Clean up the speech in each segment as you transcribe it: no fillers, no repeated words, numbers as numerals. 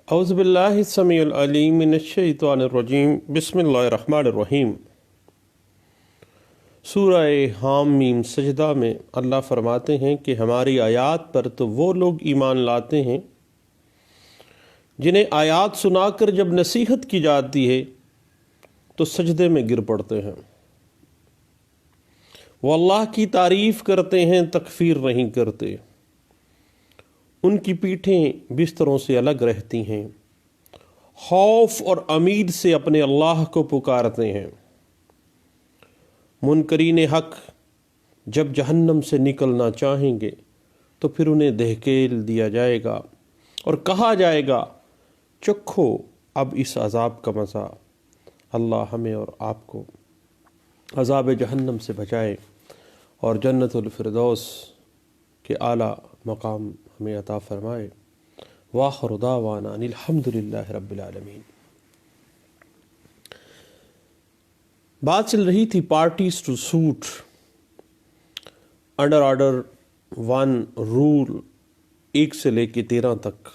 اعوذ باللہ السمیع العلیم من الشیطان الرجیم بسم اللہ الرحمن الرحیم۔ سورہ حامیم سجدہ میں اللہ فرماتے ہیں کہ ہماری آیات پر تو وہ لوگ ایمان لاتے ہیں جنہیں آیات سنا کر جب نصیحت کی جاتی ہے تو سجدے میں گر پڑتے ہیں، وہ اللہ کی تعریف کرتے ہیں، تکفیر نہیں کرتے، ان کی پیٹھیں بستروں سے الگ رہتی ہیں، خوف اور امید سے اپنے اللہ کو پکارتے ہیں۔ منکرین حق جب جہنم سے نکلنا چاہیں گے تو پھر انہیں دھکیل دیا جائے گا اور کہا جائے گا چکھو اب اس عذاب کا مزہ۔ اللہ ہمیں اور آپ کو عذاب جہنم سے بچائے اور جنت الفردوس کے اعلیٰ مقام ہمیں عطا فرمائے۔ وآخر دعوانا ان الحمد للہ رب العالمین۔ بات چل رہی تھی parties to suit under order 1 rule 1 سے لے کے 13 تک،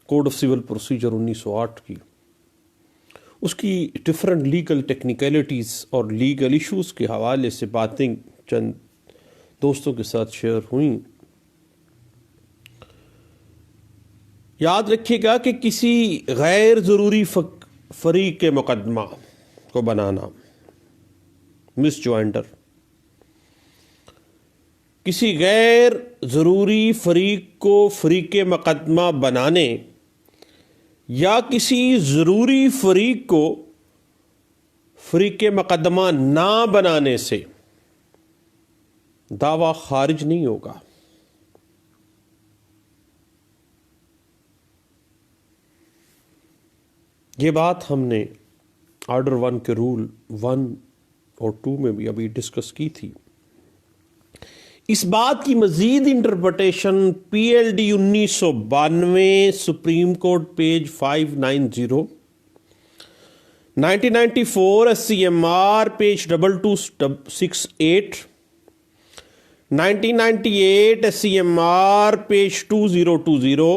کوڈ آف سول پروسیجر 1908 کی، اس کی ڈفرنٹ لیگل ٹیکنیکلٹیز اور لیگل ایشوز کے حوالے سے باتیں چند دوستوں کے ساتھ شیئر ہوئیں۔ یاد رکھیے گا کہ کسی غیر ضروری فریق کے مقدمہ کو بنانا، مس جوائنٹر، کسی غیر ضروری فریق کو فریق مقدمہ بنانے یا کسی ضروری فریق کو فریق مقدمہ نہ بنانے سے دعویٰ خارج نہیں ہوگا۔ یہ بات ہم نے آرڈر 1 کے رول 1 اور 2 میں بھی ابھی ڈسکس کی تھی۔ اس بات کی مزید interpretation PLD 1992 supreme court page 590، 1994 SCMR page 2268، 1998 SCMR page 2020،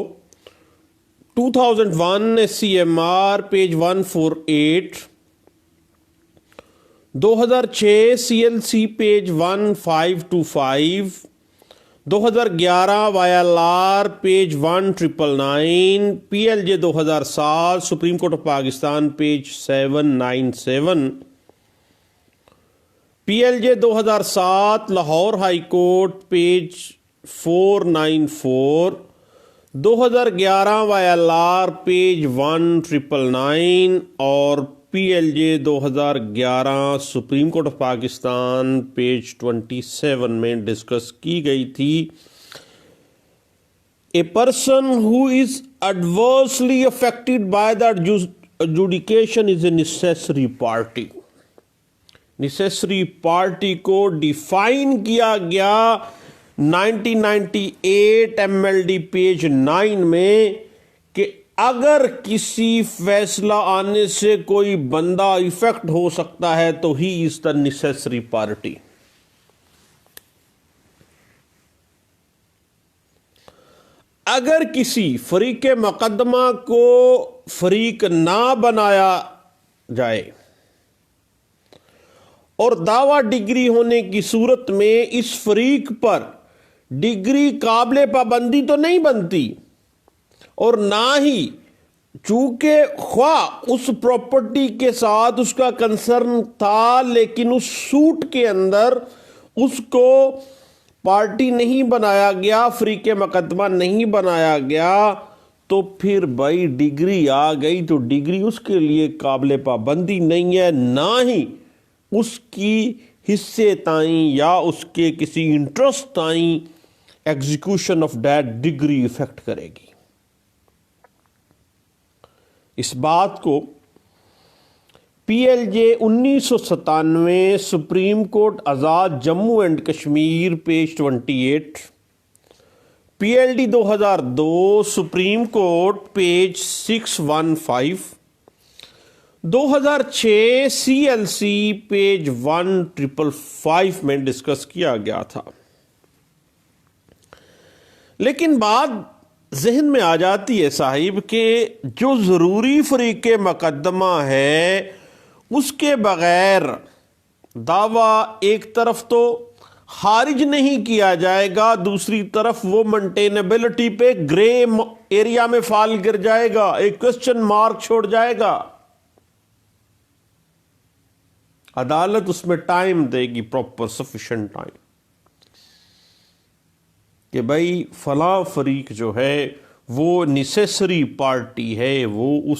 2001 SCMR page 148، 2006 CLC page 1525، 2011 YLR page 1999، PLJ 2007 supreme court of Pakistan page 797، PLJ 2007 Lahore high court page 494، 2011 YLR page 1999 اور PLJ 2011 supreme court of Pakistan page 27 میں discuss کی گئی تھی۔ A person who is adversely affected by the adjudication is a necessary party۔ Necessary party کو define کیا گیا 1998 MLD page 9 میں کہ اگر کسی فیصلہ آنے سے کوئی بندہ افیکٹ ہو سکتا ہے تو ہی از دا نیسیسری پارٹی۔ اگر کسی فریق مقدمہ کو فریق نہ بنایا جائے اور دعویٰ ڈگری ہونے کی صورت میں اس فریق پر ڈگری قابل پابندی تو نہیں بنتی، اور نہ ہی چونکہ خواہ اس پراپرٹی کے ساتھ اس کا کنسرن تھا لیکن اس سوٹ کے اندر اس کو پارٹی نہیں بنایا گیا، فریق مقدمہ نہیں بنایا گیا، تو پھر بھائی ڈگری آ گئی تو ڈگری اس کے لیے قابل پابندی نہیں ہے، نہ ہی اس کی حصے تائیں یا اس کے کسی انٹرسٹ تائیں execution of that degree affect کرے گی۔ اس بات کو PLJ 1997 supreme court Azad Jammu and Kashmir page 28، PLD 2002 supreme court page 615، 2006 CLC page 1555 میں ڈسکس کیا گیا تھا۔ لیکن بات ذہن میں آ جاتی ہے صاحب کہ جو ضروری فریق مقدمہ ہے اس کے بغیر دعویٰ ایک طرف تو خارج نہیں کیا جائے گا، دوسری طرف وہ مینٹینیبلٹی پہ گرے ایریا میں فال گر جائے گا، ایک کوسچن مارک چھوڑ جائے گا۔ عدالت اس میں ٹائم دے گی، پراپر سفیشینٹ ٹائم، کہ بھائی فلاں فریق جو ہے وہ نیسیسری پارٹی ہے، وہ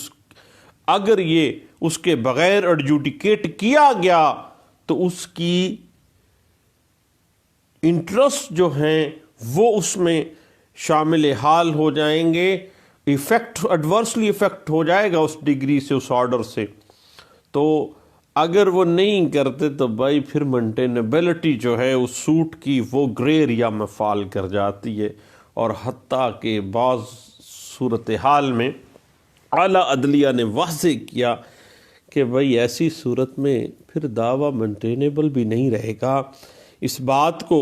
اگر یہ اس کے بغیر ایڈجوڈیکیٹ کیا گیا تو اس کی انٹرسٹ جو ہیں وہ اس میں شامل حال ہو جائیں گے، ایڈورسلی افیکٹ ہو جائے گا اس ڈگری سے، اس آرڈر سے۔ تو اگر وہ نہیں کرتے تو بھائی پھر مینٹینیبلٹی جو ہے اس سوٹ کی وہ گرے ایریا میں فال کر جاتی ہے، اور حتیٰ کہ بعض صورتحال میں اعلیٰ عدلیہ نے واضح کیا کہ بھائی ایسی صورت میں پھر دعویٰ مینٹینیبل بھی نہیں رہے گا۔ اس بات کو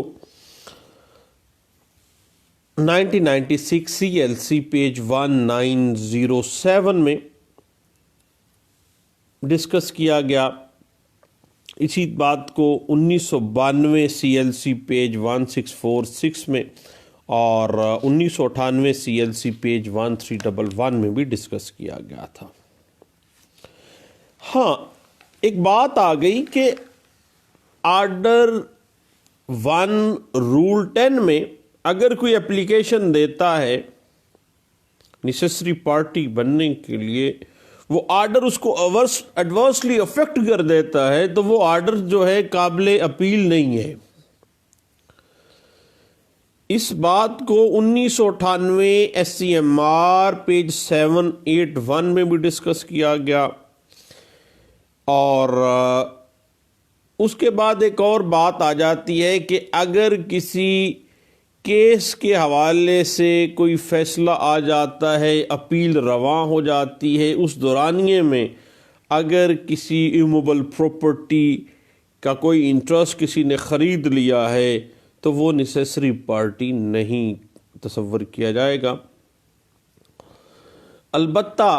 1996 CLC پیج 1907 میں ڈسکس کیا گیا۔ اسی بات کو 1992 CLC پیج 1646 میں اور 1998 CLC پیج 1311 میں بھی ڈسکس کیا گیا تھا۔ ہاں، ایک بات آ گئی کہ آرڈر 1 رول 10 میں اگر کوئی اپلیکیشن دیتا ہے نیسیسری پارٹی بننے کے لیے، وہ آرڈر اس کو ایڈورسلی افیکٹ کر دیتا ہے تو وہ آرڈر جو ہے قابل اپیل نہیں ہے۔ اس بات کو 1998 SCMR پیج 781 میں بھی ڈسکس کیا گیا، اور اس کے بعد ایک اور بات آ جاتی ہے کہ اگر کسی کیس کے حوالے سے کوئی فیصلہ آ جاتا ہے، اپیل رواں ہو جاتی ہے، اس دورانیے میں اگر کسی ایموبل پراپرٹی کا کوئی انٹرسٹ کسی نے خرید لیا ہے تو وہ نیسیسری پارٹی نہیں تصور کیا جائے گا۔ البتہ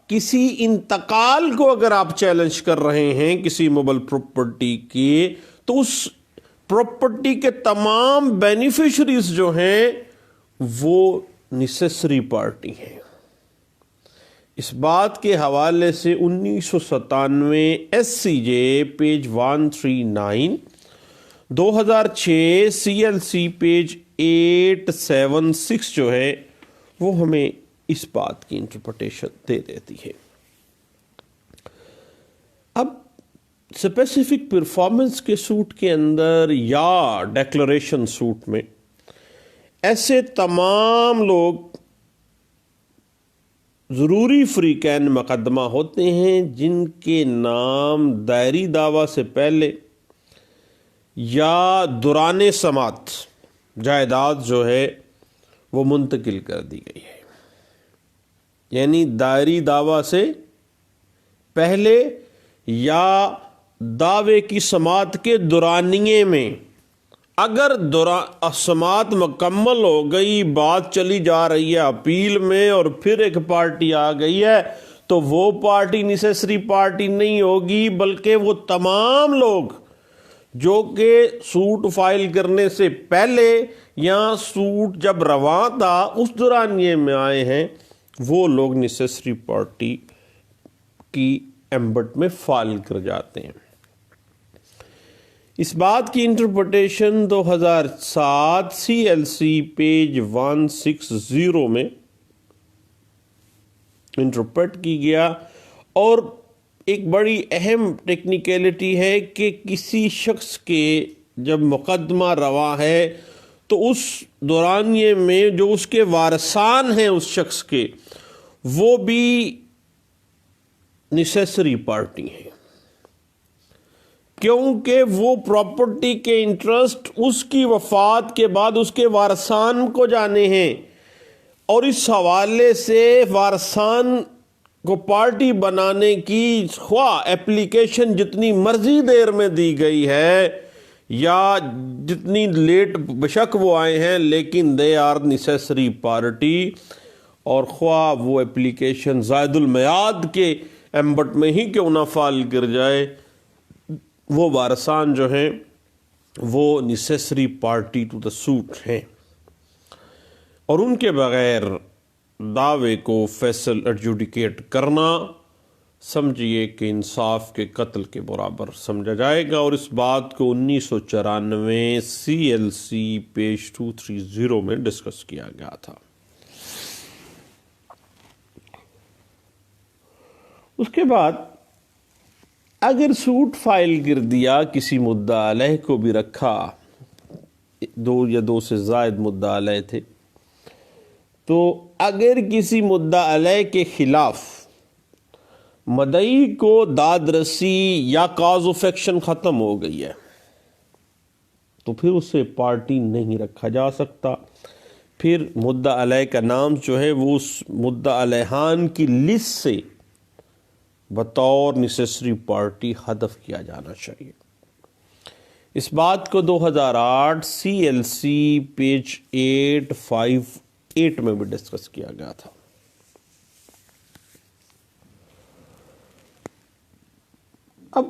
کسی انتقال کو اگر آپ چیلنج کر رہے ہیں کسی ایموبل پراپرٹی کی، تو اس پراپرٹی کے تمام بینیفیشریز جو ہیں وہ نیسیسری پارٹی ہیں۔ اس بات کے حوالے سے 1997 SCJ پیج 139، 2006 CLC پیج 876 جو ہے وہ ہمیں اس بات کی انٹرپریٹیشن دے دیتی ہے۔ اب اسپیسیفک پرفارمنس کے سوٹ کے اندر یا ڈیکلریشن سوٹ میں ایسے تمام لوگ ضروری فریقین مقدمہ ہوتے ہیں جن کے نام دائری دعویٰ سے پہلے یا دوران سماعت جائیداد جو ہے وہ منتقل کر دی گئی ہے، یعنی دائری دعویٰ سے پہلے یا دعوے کی سماعت کے دورانیے میں اگر سماعت مکمل ہو گئی، بات چلی جا رہی ہے اپیل میں اور پھر ایک پارٹی آ گئی ہے، تو وہ پارٹی نیسیسری پارٹی نہیں ہوگی، بلکہ وہ تمام لوگ جو کہ سوٹ فائل کرنے سے پہلے یا سوٹ جب رواں تھا اس دورانیے میں آئے ہیں، وہ لوگ نیسیسری پارٹی کی ایمبٹ میں فائل کر جاتے ہیں۔ اس بات کی انٹرپریٹیشن 2007 CLC پیج 160 میں انٹرپریٹ کی گیا، اور ایک بڑی اہم ٹیکنیکلٹی ہے کہ کسی شخص کے جب مقدمہ روا ہے تو اس دورانیے میں جو اس کے وارثان ہیں اس شخص کے، وہ بھی نیسیسری پارٹی ہیں، کیونکہ وہ پراپرٹی کے انٹرسٹ اس کی وفات کے بعد اس کے وارثان کو جانے ہیں، اور اس حوالے سے وارثان کو پارٹی بنانے کی خواہ اپلیکیشن جتنی مرضی دیر میں دی گئی ہے یا جتنی لیٹ بشک وہ آئے ہیں، لیکن دے آر نیسیسری پارٹی، اور خواہ وہ اپلیکیشن زائد المیعاد کے ایمبٹ میں ہی کیوں نہ فائل کر جائے، وہ وارثان جو ہیں وہ necessary party to the suit ہیں، اور ان کے بغیر دعوے کو فیصل ایڈجوڈیکیٹ کرنا سمجھیے کہ انصاف کے قتل کے برابر سمجھا جائے گا، اور اس بات کو 1994 CLC پیج 230 میں ڈسکس کیا گیا تھا۔ اس کے بعد اگر سوٹ فائل کر دیا، کسی مدعا علیہ کو بھی رکھا، 2 یا 2 سے زائد مدعا علیہ تھے، تو اگر کسی مدعا علیہ کے خلاف مدعی کو داد رسی یا کاز آف ایکشن ختم ہو گئی ہے تو پھر اسے پارٹی نہیں رکھا جا سکتا، پھر مدعا علیہ کا نام جو ہے وہ اس مدعا علیہان کی لسٹ سے بطور نیسیسری پارٹی حذف کیا جانا چاہیے۔ اس بات کو 2008 CLC پیج 858 میں بھی ڈسکس کیا گیا تھا۔ اب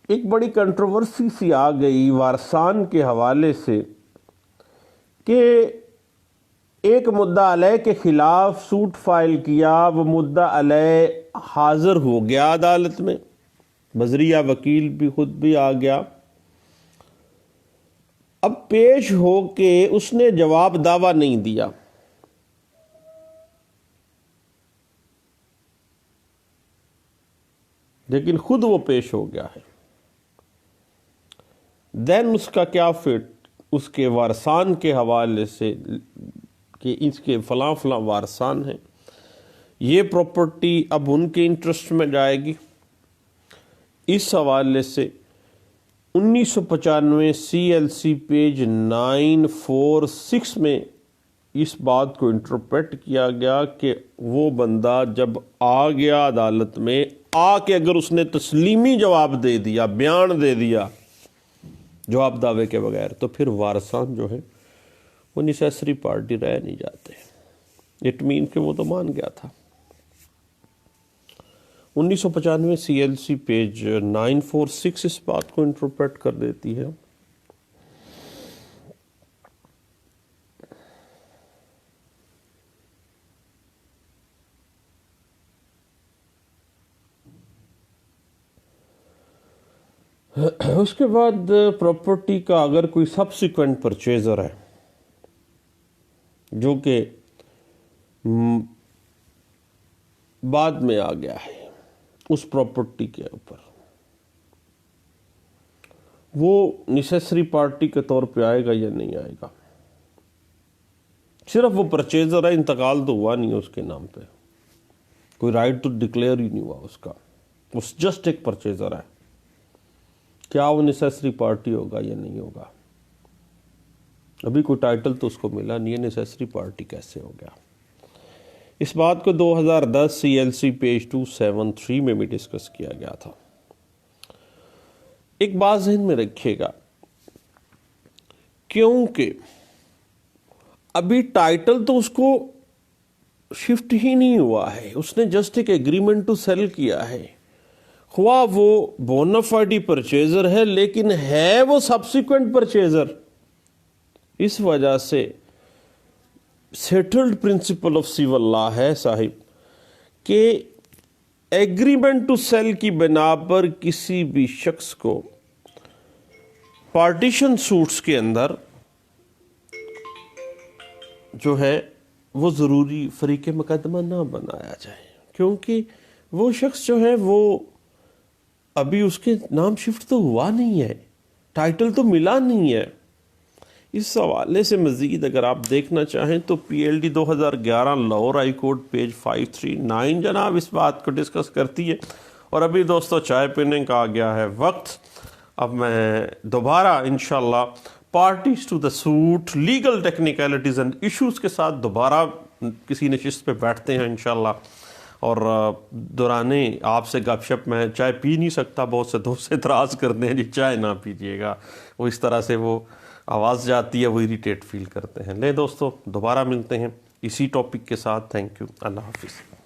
ایک بڑی کنٹروورسی سی آ گئی وارثان کے حوالے سے کہ ایک مدعا علیہ کے خلاف سوٹ فائل کیا، وہ مدعا علیہ حاضر ہو گیا عدالت میں، بذریعہ وکیل بھی خود بھی آ گیا، اب پیش ہو کے اس نے جواب دعویٰ نہیں دیا، لیکن خود وہ پیش ہو گیا ہے، دین اس کا کیا فٹ اس کے وارثان کے حوالے سے کہ اس کے فلاں فلاں وارثان ہیں، یہ پراپرٹی اب ان کے انٹرسٹ میں جائے گی۔ اس حوالے سے 1995 CLC پیج 946 میں اس بات کو انٹرپریٹ کیا گیا کہ وہ بندہ جب آ گیا عدالت میں، آ کے اگر اس نے تسلیمی جواب دے دیا، بیان دے دیا جواب دعوے کے بغیر، تو پھر وارثان جو ہے وہ نیسیسری پارٹی رہ نہیں جاتے، اٹ مین کہ وہ تو مان گیا تھا۔ 1995 CLC پیج 946 اس بات کو انٹرپریٹ کر دیتی ہے۔ اس کے بعد پراپرٹی کا اگر کوئی سبسیکوینٹ پرچیزر ہے جو کہ بعد میں آ گیا ہے اس پراپرٹی کے اوپر، وہ نیسیسری پارٹی کے طور پہ آئے گا یا نہیں آئے گا؟ صرف وہ پرچیزر ہے، انتقال تو ہوا نہیں اس کے نام پہ، کوئی رائٹ تو ڈکلیئر ہی نہیں ہوا اس کا، اس جسٹ ایک پرچیزر ہے، کیا وہ نیسیسری پارٹی ہوگا یا نہیں ہوگا؟ ابھی کوئی ٹائٹل تو اس کو ملا نہیں ہے، نیسیسری پارٹی کیسے ہو گیا؟ اس بات کو 2010 CLC پیج 273 میں بھی ڈسکس کیا گیا تھا۔ ایک بات ذہن میں رکھیے گا، کیونکہ ابھی ٹائٹل تو اس کو شفٹ ہی نہیں ہوا ہے، اس نے جسٹ ایک ایگریمنٹ ٹو سیل کیا ہے، خواہ وہ بونافائڈی پرچیزر ہے لیکن ہے وہ سبسیکوینٹ پرچیزر۔ اس وجہ سے settled principle of civil law ہے صاحب کہ ایگریمنٹ ٹو سیل کی بنا پر کسی بھی شخص کو پارٹیشن سوٹس کے اندر جو ہے وہ ضروری فریق مقدمہ نہ بنایا جائے، کیونکہ وہ شخص جو ہے وہ ابھی اس کے نام شفٹ تو ہوا نہیں ہے، ٹائٹل تو ملا نہیں ہے۔ اس حوالے سے مزید اگر آپ دیکھنا چاہیں تو PLD 2011 Lahore high court page 539 جناب اس بات کو ڈسکس کرتی ہے۔ اور ابھی دوستو چائے پینے کا آ گیا ہے وقت، اب میں دوبارہ انشاءاللہ parties to the suit, legal technicalities and issues کے ساتھ دوبارہ کسی نشست پہ بیٹھتے ہیں انشاءاللہ، اور دورانے آپ سے گپ شپ میں چائے پی نہیں سکتا، بہت سے دوست اعتراض کرتے ہیں جی چائے نہ پیجیے گا، وہ اس طرح سے وہ آواز جاتی ہے، وہ اریٹیٹ فیل کرتے ہیں۔ لے دوستو دوبارہ ملتے ہیں اسی ٹاپک کے ساتھ تھینک یو، اللہ حافظ.